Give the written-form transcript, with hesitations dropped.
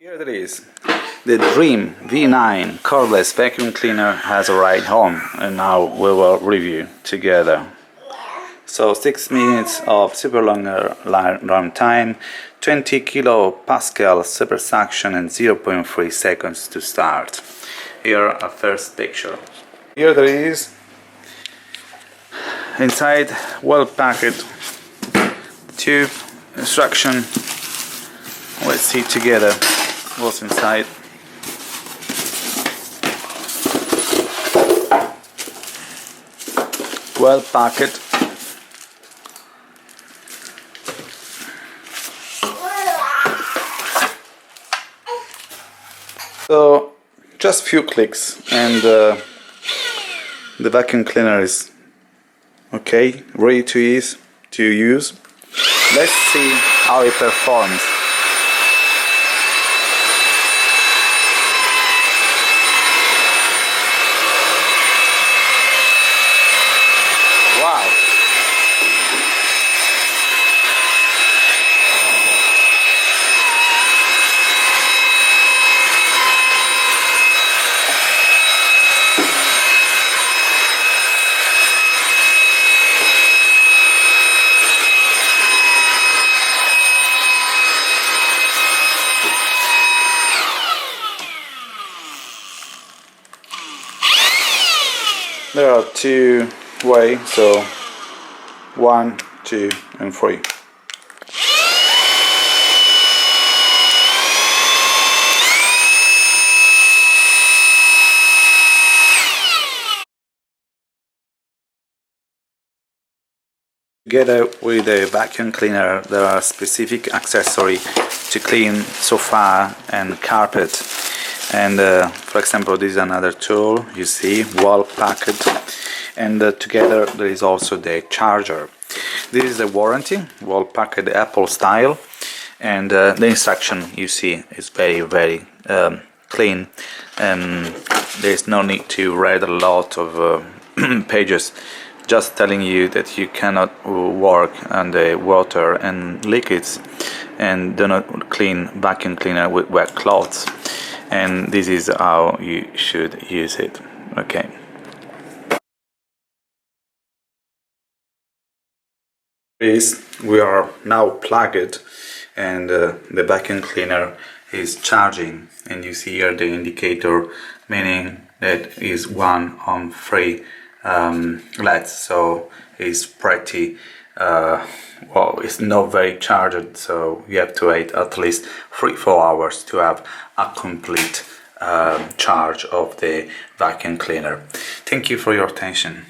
Here it is. The Dreame V9 cordless vacuum cleaner has arrived home, and now we will review together. So 6 minutes of super long run time, 20 kilopascal super suction and 0.3 seconds to start. Here a first picture. Here there is. Inside, well packed tube instruction. Let's see together what's inside. Well packed. So just few clicks and the vacuum cleaner is okay, ready to use. Let's see how it performs. Wow! There are two ways, so 1, 2, and 3. Together with the vacuum cleaner, there are specific accessories to clean sofa and carpet. And for example, this is another tool, you see, well packed, and together there is also the charger. This is a warranty, well packed Apple style, and the instruction you see is very clean. There is no need to read a lot of pages, just telling you that you cannot work on the water and liquids, and do not clean vacuum cleaner with wet cloths. And this is how you should use it. Okay. We are now plugged, and the vacuum cleaner is charging, and you see here the indicator, meaning that is 1 on 3 LEDs, so it's pretty well, it's not very charged, so you have to wait at least 3-4 hours to have a complete charge of the vacuum cleaner. Thank you for your attention.